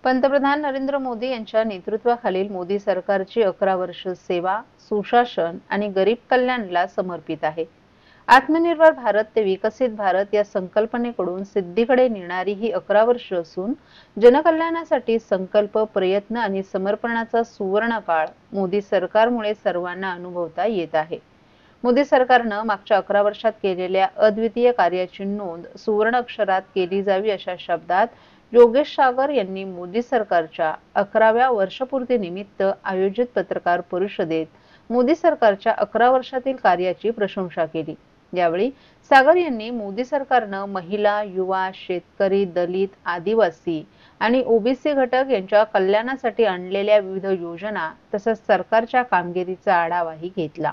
पंतप्रधान नरेंद्र मोदी यांच्या नेतृत्वाखालील मोदी सरकारची 11 वर्ष सेवा, सुशासन आणि गरीब कल्याणला समर्पित आहे. आत्मनिर्भर भारत ते विकसित भारत या संकल्पनेकडून सिद्धीकडे नेणारी ही 11 वर्ष असून जनकल्याणासाठी संकल्प, प्रयत्न आणि समर्पणाचा सुवर्ण काळ मोदी सरकारमुळे सर्वांना अनुभवता येत आहे. मोदी सरकारनं मागच्या 11 वर्षात केलेल्या अद्वितीय कार्याची नोंद सुवर्ण अक्षरात केली जावी अशा शब्दात योगेश सागर यांनी मोदी सरकारच्या 11व्या वर्षपूर्तीनिमित्त आयोजित पत्रकार परिषदेत मोदी सरकारच्या 11 वर्षातील कार्याची प्रशंसा केली. यावेळी सागर यांनी मोदी सरकारनं महिला, युवा, शेतकरी, दलित, आदिवासी आणि ओबीसी घटक यांच्या कल्याणासाठी आणलेल्या विविध योजना तसंच सरकारच्या कामगिरीचा आढावाही घेतला.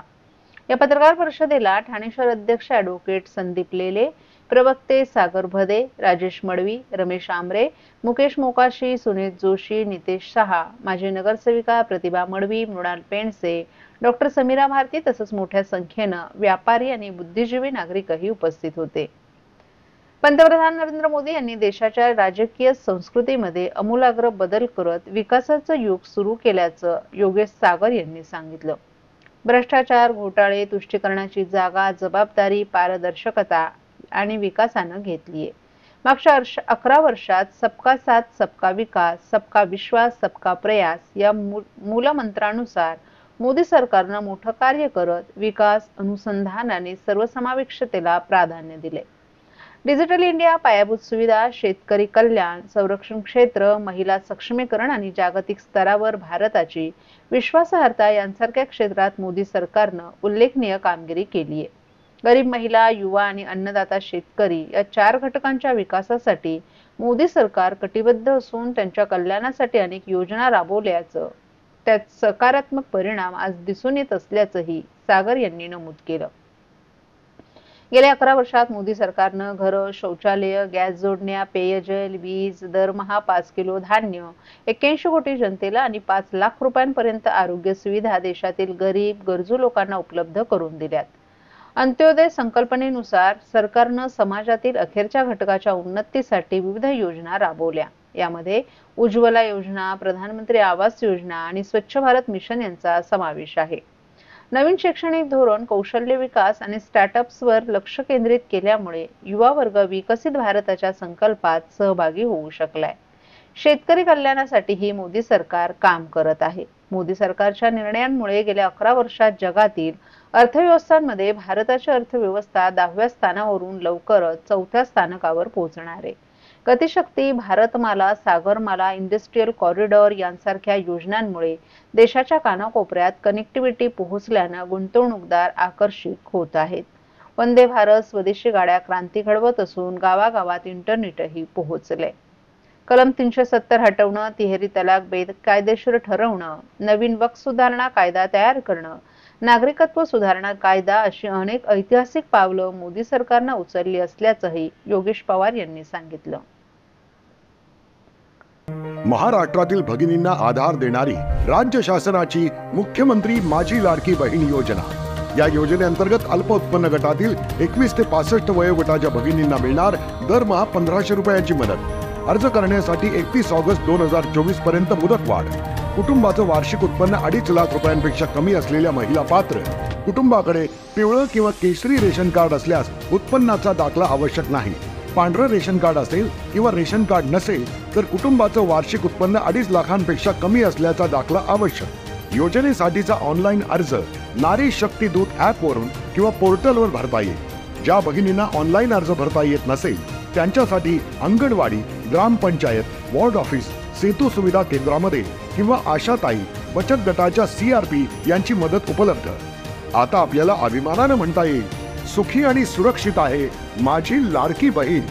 या पत्रकार परिषदेला ठाणे शहर अध्यक्ष ॲडव्होकेट संदीप लेले, प्रवक्ते सागर भदे, राजेश मडवी, रमेश आमरे, मुकेश मोकाशी, सुनील जोशी, नितेश शहा, माजी नगरसेविका प्रतिभा मडवी, मृणाल पेंडसे, डॉक्टर समीरा भारती तसंच मोठ्या संख्येनं व्यापारी आणि बुद्धिजीवी नागरिकही उपस्थित होते. पंतप्रधान नरेंद्र मोदी यांनी देशाच्या राजकीय संस्कृतीमध्ये आमूलाग्र बदल करत विकासाचं युग सुरू केल्याचं योगेश सागर यांनी सांगितलं. भ्रष्टाचार, घोटाळे, तुष्टीकरणाची जागा, जबाबदारी, पारदर्शकता आणि विकासानं घेतलीये. मागच्या 11 वर्षात सबका साथ, सबका विकास, सबका विश्वास, सबका प्रयास या मूलमंत्रानुसार मोदी सरकारनं मोठं कार्य करत विकास, अनुसंधान आणि सर्वसमावेशकतेला प्राधान्य दिले. डिजिटल इंडिया, पायाभूत सुविधा, शेतकरी कल्याण, संरक्षण क्षेत्र, महिला सक्षमीकरण आणि जागतिक स्तरावर भारताची विश्वासार्हता यांसारख्या क्षेत्रात मोदी सरकारनं उल्लेखनीय कामगिरी केली आहे. गरीब महिला, युवा आणि अन्नदाता शेतकरी या 4 घटकांच्या विकासासाठी मोदी सरकार कटिबद्ध असून त्यांच्या कल्याणासाठी अनेक योजना राबवल्याचं त्यात सकारात्मक परिणाम आज दिसून येत असल्याचंही सागर यांनी नमूद केलं. गेल्या 11 वर्षात मोदी सरकारनं घरं, शौचालय, गॅस जोडण्या, पेयजल, वीज, दरमहा 5 किलो धान्य, 81 कोटी जनतेला आणि 5 लाख रुपयांपर्यंत आरोग्य सुविधा देशातील गरीब, गरजू लोकांना उपलब्ध करून दिल्यात. अंत्योदय संकल्पनेनुसार सरकारनं समाजातील अखेरच्या घटकाच्या उन्नतीसाठी विविध योजना राबवल्या. यामध्ये उज्ज्वला योजना, प्रधानमंत्री आवास योजना आणि स्वच्छ भारत मिशन यांचा समावेश आहे. नवीन शैक्षणिक धोरण, कौशल्य विकास आणि स्टार्टअप्सवर लक्ष केंद्रित केल्यामुळे युवा वर्ग विकसित भारताच्या संकल्पात सहभागी होऊ शकलाय. शेतकरी कल्याणासाठीही मोदी सरकार काम करत आहे. मोदी सरकारच्या निर्णयांमुळे गेल्या 11 वर्षात जगातील अर्थव्यवस्थांमध्ये भारताची अर्थव्यवस्था 10व्या स्थानावरून लवकरच 4थ्या स्थानकावर पोहोचणार आहे. गतिशक्ती, भारतमाला, सागरमाला, इंडस्ट्रियल कॉरिडॉर यांसारख्या योजनांमुळे देशाच्या कानाकोपऱ्यात कनेक्टिव्हिटी पोहोचल्यानं गुंतवणूकदार आकर्षित होत आहेत. वंदे भारत, स्वदेशी गाड्या क्रांती घडवत असून गावागावात इंटरनेटही पोहोचले. कलम 370 हटवणं, तिहेरी तलाक बेकायदेशीर ठरवणं, नवीन वक्फ सुधारणा कायदा तयार करणं, नागरिकत्व सुधारणा कायदा अशी अनेक ऐतिहासिक पावलं मोदी सरकारनं उचलली असल्याचंही योगेश पवार यांनी सांगितलं. महाराष्ट्रातील भगिनींना आधार देणारी राज्य शासनाची मुख्यमंत्री माझी लाडकी बहीण योजना. या योजनेअंतर्गत अल्प उत्पन्न गटातील 21 ते 65 वयोगटाच्या भगिनींना मिळणार दरमहा 1500 रुपयांची मदत. अर्ज करण्यासाठी 31 ऑगस्ट 2024 पर्यंत मुदतवाढ. कुटुंबाचं वार्षिक उत्पन्न 2.5 लाख रुपयांपेक्षा कमी असलेल्या महिला पात्र. कुटुंबाकडे पिवळं किंवा केशरी रेशन कार्ड असल्यास उत्पन्नाचा दाखला आवश्यक नाही. पांढरं रेशन कार्ड असेल किंवा रेशन कार्ड नसेल तर कुटुंबाचं वार्षिक उत्पन्न 2.5 लाखांपेक्षा कमी असल्याचा दाखला आवश्यक. योजनेसाठीचा ऑनलाईन अर्ज नारी शक्ती दूत ॲपवरून किंवा पोर्टलवर भरता येईल. ज्या भगिनींना ऑनलाईन अर्ज भरता येत नसेल त्यांच्यासाठी अंगणवाडी, ग्रामपंचायत, वॉर्ड ऑफिस, सेतू सुविधा केंद्रामध्ये किंवा आशाताई बचत गटाच्या CRP यांची मदत उपलब्ध. आता आपल्याला अभिमानानं म्हणता येईल, सुखी आणि सुरक्षित आहे माझी लाडकी बहीण.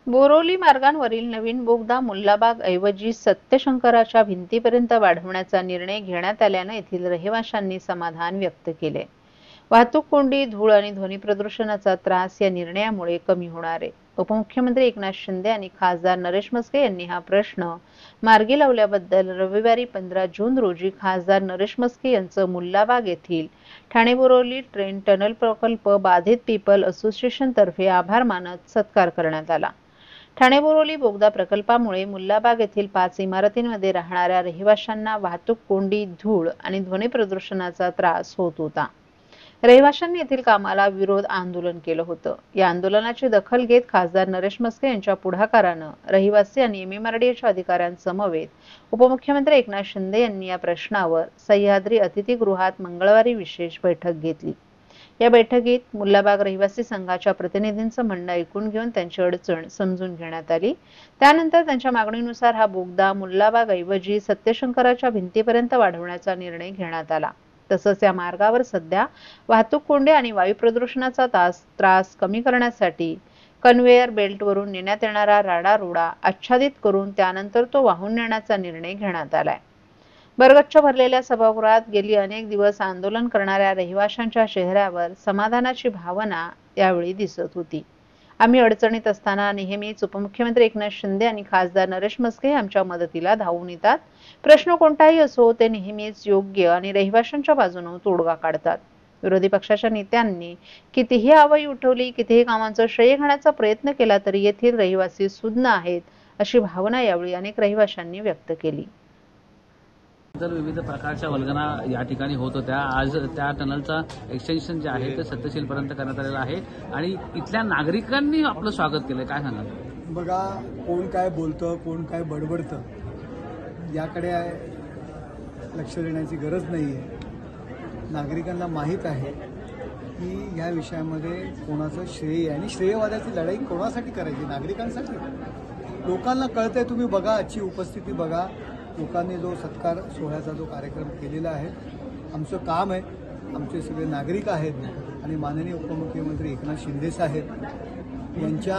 बोरोली मार्गावरील नवीन बोगदा मुल्लाबाग ऐवजी सत्यशंकराच्या भिंतीपर्यंत वाढवण्याचा निर्णय घेण्यात आल्यानं येथील रहिवाशांनी समाधान व्यक्त केले. वाहतूक कोंडी, धूळ आणि ध्वनी प्रदूषणाचा त्रास या निर्णयामुळे कमी होणार आहे. उपमुख्यमंत्री एकनाथ शिंदे आणि खासदार नरेश म्हस्के यांनी हा प्रश्न मार्गी लावल्याबद्दल रविवारी 15 जून रोजी खासदार नरेश म्हस्के यांचं मुल्लाबाग येथील ठाणे-बोरिवली ट्रेन टनल प्रकल्प बाधित पीपल असोसिएशन तर्फे आभार मानत सत्कार करण्यात आला। ठाणे-बोरिवली बोगदा प्रकल्पामुळे मुल्लाबाग येथील 5 इमारतींमध्ये राहणाऱ्या रहिवाशांना वाहतूक कोंडी, धूळ आणि ध्वनी प्रदूषणाचा त्रास होत होता। रहिवाशांनी येथील कामाला विरोध आंदोलन केलं होतं। या आंदोलनाची दखल घेत खासदार नरेश म्हस्के यांच्या पुढाकारानं रहिवासी आणि MMRDAच्या अधिकाऱ्यांसमवेत उपमुख्यमंत्री एकनाथ शिंदे यांनी या प्रश्नावर सह्याद्री अतिथीगृहात मंगळवारी विशेष बैठक घेतली। या बैठकीत मुल्लाबाग रहिवासी संघाच्या प्रतिनिधींचं म्हणणं ऐकून घेऊन त्यांची अडचण समजून घेण्यात आली। त्यानंतर त्यांच्या मागणीनुसार हा बोगदा मुल्लाबाग ऐवजी सत्यशंकराच्या भिंतीपर्यंत वाढवण्याचा निर्णय घेण्यात आला। तसंच या मार्गावर सध्या वाहतूक कोंडी आणि वायू प्रदूषणाचा त्रास कमी करण्यासाठी कन्व्हेयर बेल्टवरून नेण्यात येणारा राडा-रोडा आच्छादित करून त्यानंतर तो वाहून नेण्याचा निर्णय घेण्यात आलाय। बरगच्च भरलेल्या सभागृहात गेली अनेक दिवस आंदोलन करणाऱ्या रहिवाशांच्या चेहऱ्यावर समाधानाची भावना यावेळी दिसत होती। आम्ही अडचणीत असताना नेहमीच उपमुख्यमंत्री एकनाथ शिंदे आणि खासदार नरेश म्हस्के आमच्या मदतीला धावून येतात। प्रश्न कोणताही असो ते नेहमीच योग्य आणि रहिवाशांच्या बाजूने तोडगा काढतात। विरोधी पक्षाच्या नेत्यांनी कितीही आवई उठवली, कितीही कामांचं श्रेय घेण्याचा प्रयत्न केला तरी येथील रहिवासी सुज्ञ आहेत अशी भावना यावेळी अनेक रहिवाशांनी व्यक्त केली। तर विविध प्रकारच्या वल्गना या ठिकाणी होत होत्या। आज त्या टनलचा एक्सटेन्शन जे आहे ते सत्यशीलपर्यंत करण्यात आलेलं आहे आणि इथल्या नागरिकांनी आपलं स्वागत केलं। काय सांगाल? बघा, कोण काय बोलतं, कोण काय बडबडतं याकडे लक्ष देण्याची गरज नाही आहे। नागरिकांना माहीत आहे की या विषयामध्ये कोणाचं श्रेय आणि श्रेयवादाची लढाई कोणासाठी करायची? नागरिकांसाठी। लोकांना कळतंय, तुम्ही बघा, आजची उपस्थिती बघा, लोकांनी जो सत्कार सोहळ्याचा जो कार्यक्रम केलेला आहे। आमचं काम आहे, आमचे सगळे नागरिक आहेत आणि माननीय उपमुख्यमंत्री एकनाथ शिंदे साहेब यांच्या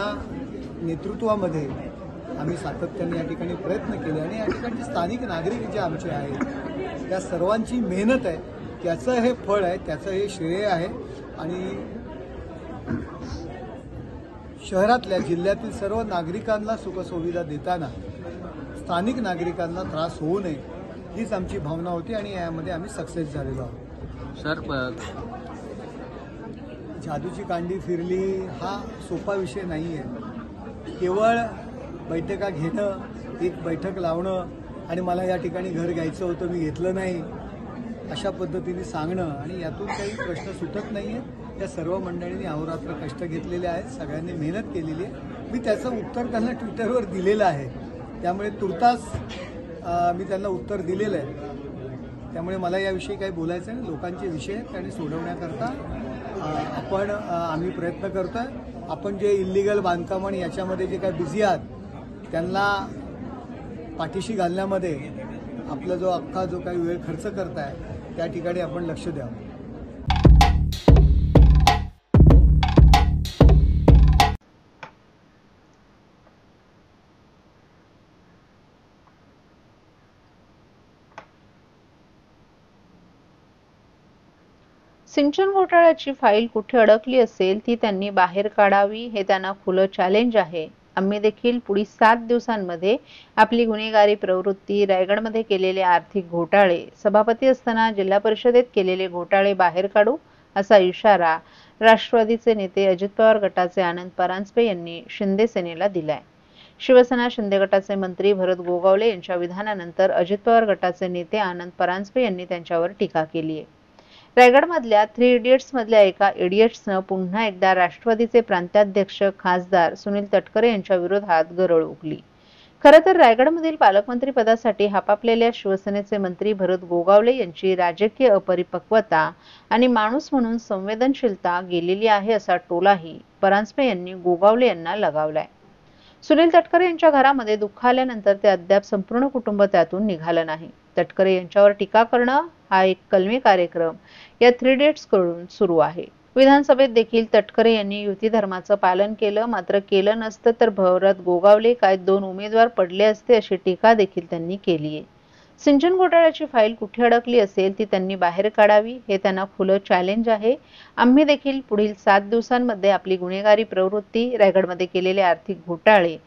नेतृत्वामध्ये आम्ही सातत्याने या ठिकाणी प्रयत्न केले आणि या ठिकाणचे स्थानिक नागरिक जे आमचे आहेत त्या सर्वांची मेहनत आहे, त्याचं हे फळ आहे, त्याचं हे श्रेय आहे। आणि शहरातल्या जिल्ह्यातील सर्व नागरिकांना सुखसुविधा देताना स्थानिक नागरिकांना त्रास होऊ नये हीच आमची भावना होती आणि यामध्ये आम्ही सक्सेस झालेलो आहोत। सर, जादूची कांडी फिरली हा सोपा विषय नाही आहे। केवळ बैठका घेणं, एक बैठक लावणं आणि मला या ठिकाणी घर घ्यायचं होतं, मी घेतलं नाही, अशा पद्धतीने सांगणं आणि यातून काही प्रश्न सुटत नाही आहे। या सर्व मंडळींनी अहोरात्र कष्ट घेतलेले आहेत, सगळ्यांनी मेहनत केलेली आहे। मी त्याचं उत्तर त्यांना ट्विटरवर दिलेलं आहे, त्यामुळे तुर्तास मी त्यांना उत्तर दिलेलं आहे। त्यामुळे मला याविषयी काही बोलायचं नाही। लोकांचे विषय आहेत आणि सोडवण्याकरता आम्ही प्रयत्न करतोय। आपण जे इल्लीगल बांधकाम आणि याच्यामध्ये जे काही बिझी आहात त्यांना पाठीशी घालण्यामध्ये आपला जो अख्खा जो काही वेळ खर्च करताय त्या ठिकाणी आपण लक्ष द्यावं। सिंचन घोटाळ्याची फाईल कुठे अडकली असेल ती त्यांनी बाहेर काढावी, हे त्यांना खुलं चॅलेंज आहे। आम्ही देखील पुढील 7 दिवसांमध्ये आपली गुन्हेगारी प्रवृत्ती, रायगडमध्ये केलेले आर्थिक घोटाळे, सभापती असताना जिल्हा परिषदेत केलेले घोटाळे बाहेर काढू, असा इशारा राष्ट्रवादीचे नेते अजित पवार गटाचे आनंद परांजपे यांनी शिंदे सेनेला दिलाय। शिवसेना शिंदे गटाचे मंत्री भरत गोगावले यांच्या विधानानंतर अजित पवार गटाचे नेते आनंद परांजपे यांनी त्यांच्यावर टीका केली आहे। रायगडमधल्या 3 इडियट्स मधल्या एका इडियट्सनं पुन्हा एकदा राष्ट्रवादीचे प्रांताध्यक्ष खासदार सुनील तटकरे यांच्या विरोधात गरळ ओकली। खरं तर रायगडमधील पालकमंत्री पदासाठी हापापलेल्या शिवसेनेचे मंत्री भरत गोगावले यांची राजकीय अपरिपक्वता आणि माणूस म्हणून संवेदनशीलता गेलेली आहे असा टोलाही परांजपे यांनी गोगावले यांना लगावलाय। सुनील तटकरे यांच्या घरामध्ये दुःख आल्यानंतर ते अद्याप संपूर्ण कुटुंब त्यातून निघालं नाही। तटकरे यांच्यावर टीका करणं हा एक कलमी कार्यक्रम या 3 इडियट्स कडून सुरू आहे। विधानसभेत देखील तटकरे यांनी युती धर्माचं पालन केलं, मात्र केलं नसतं तर भरत गोगावले काय 2 उमेदवार पडले असते अशी टीका देखील त्यांनी केली आहे। सिंचन घोटाळ्याची फाईल कुठे अडकली असेल ती त्यांनी बाहेर काढावी, हे त्यांना खुलं चॅलेंज आहे. आम्ही देखील पुढील 7 दिवसांमध्ये आपली गुन्हेगारी प्रवृत्ती, रायगडमध्ये केलेले आर्थिक घोटाळे,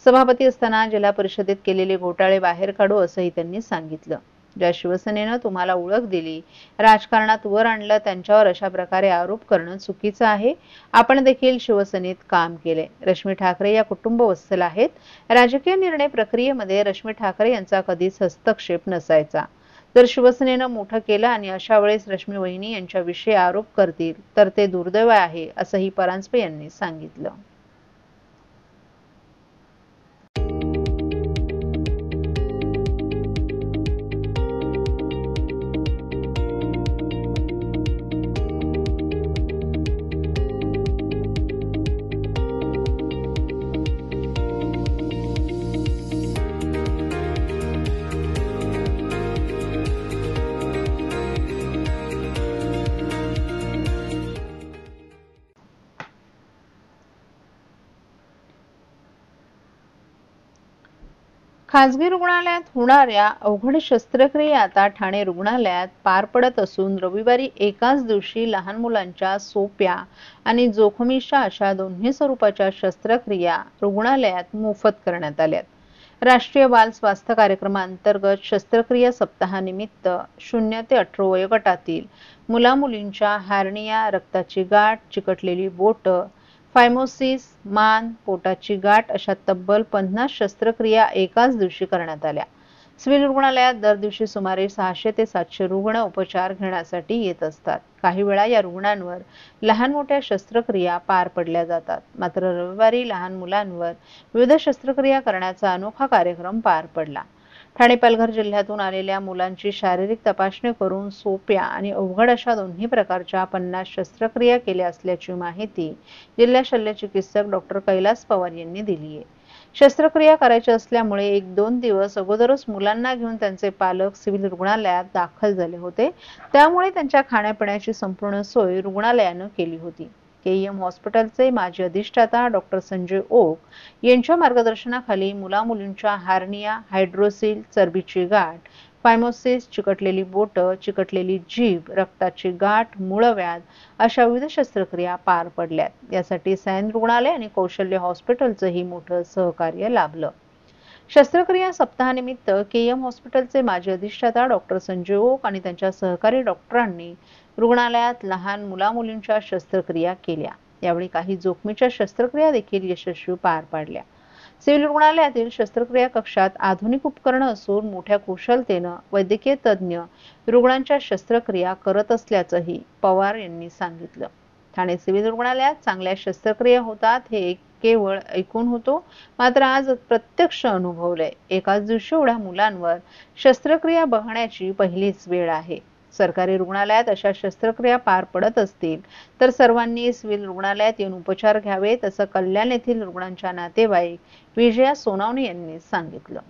सभापती असताना जिल्हा परिषदेत केलेले घोटाळे बाहेर काढू, असंही त्यांनी सांगितलं. ज्या शिवसेनेनं तुम्हाला ओळख दिली, राजकारणात वर आणलं, त्यांच्यावर अशा प्रकारे आरोप करणं चुकीचं आहे. आपण देखील शिवसेनेत काम केले. रश्मी ठाकरे या कुटुंबवत्सल आहेत. राजकीय निर्णय प्रक्रियेमध्ये रश्मी ठाकरे यांचा कधीच हस्तक्षेप नसायचा. जर शिवसेनेनं मोठं केलं आणि अशा वेळेस रश्मी वहिनी यांच्याविषयी आरोप करतील तर ते दुर्दैव आहे, असंही परांजपे यांनी सांगितलं. खासगी रुग्णालयात होणाऱ्या अवघड शस्त्रक्रिया आता ठाणे रुग्णालयात पार पडत असून रविवारी एकाच दिवशी लहान मुलांच्या सोप्या आणि जोखमीच्या अशा दोन्ही स्वरूपाच्या शस्त्रक्रिया रुग्णालयात मोफत करण्यात आल्यात. राष्ट्रीय बाल स्वास्थ्य कार्यक्रमांतर्गत शस्त्रक्रिया सप्ताहानिमित्त 0 ते 18 वयोगटातील मुलामुलींच्या हार्निया, रक्ताची गाठ, चिकटलेली बोटं, फायमोसिस, मान, पोटाची गाठ अशा तब्बल 50 शस्त्रक्रिया एकाच दिवशी करण्यात आल्या. सिव्हिल रुग्णालयात दर दिवशी सुमारे 600 ते 700 रुग्ण उपचार घेण्यासाठी येत असतात. काही वेळा या रुग्णांवर लहान मोठ्या शस्त्रक्रिया पार पडल्या जातात. मात्र रविवारी लहान मुलांवर विविध शस्त्रक्रिया करण्याचा अनोखा कार्यक्रम पार पडला. ठाणे पालघर जिल्ह्यातून आलेल्या मुलांची शारीरिक तपासणी करून सोप्या आणि अवघड अशा दोन्ही प्रकारच्या 50 शस्त्रक्रिया केल्या असल्याची माहिती जिल्हा शल्य चिकित्सक डॉक्टर कैलास पवार यांनी दिली आहे. शस्त्रक्रिया करायची असल्यामुळे 1-2 दिवस अगोदरच मुलांना घेऊन त्यांचे पालक सिव्हिल रुग्णालयात दाखल झाले होते. त्यामुळे त्यांच्या खाण्यापिण्याची संपूर्ण सोय रुग्णालयानं केली होती. केईएम हॉस्पिटलचे माजी अधिष्ठाता डॉक्टर संजय ओक यांच्या मार्गदर्शनाखाली मुलामुलींच्या हार्निया, हायड्रोसिल, चरबीची गाठ, फायमोसिस, चिकटलेली बोटं, चिकटलेली जीभ, रक्ताची गाठ, मूळव्याध अशा विविध शस्त्रक्रिया पार पडल्यात. यासाठी सैन रुग्णालय आणि कौशल्य हॉस्पिटलचंही मोठं सहकार्य लाभलं. शस्त्रक्रिया सप्ताहानिमित्त केईएम हॉस्पिटलचे माजी अधिष्ठाता डॉक्टर संजय ओक आणि त्यांच्या सहकारी डॉक्टरांनी रुग्णालयात लहान मुलामुलींच्या शस्त्रक्रिया केल्या. यावेळी काही जोखमीच्या शस्त्रक्रिया देखील यशस्वी पार पाडल्या. सिव्हिल रुग्णालयातील शस्त्रक्रिया कक्षात आधुनिक उपकरणं असून मोठ्या कुशलतेनं वैद्यकीय तज्ज्ञ रुग्णांच्या शस्त्रक्रिया करत असल्याचंही पवार यांनी सांगितलं. ठाणे सिव्हिल रुग्णालयात चांगल्या शस्त्रक्रिया होतात हे केवळ ऐकून होतो, मात्र आज प्रत्यक्ष अनुभवलंय. एकाच दिवशी एवढ्या मुलांवर शस्त्रक्रिया बघण्याची पहिलीच वेळ आहे. सरकारी रुग्णालयात अशा शस्त्रक्रिया पार पडत असतील तर सर्वांनी सिव्हिल रुग्णालयात येऊन उपचार घ्यावेत, असं कल्याण येथील रुग्णांच्या नातेवाईक विजया सोनावणे यांनी सांगितलं.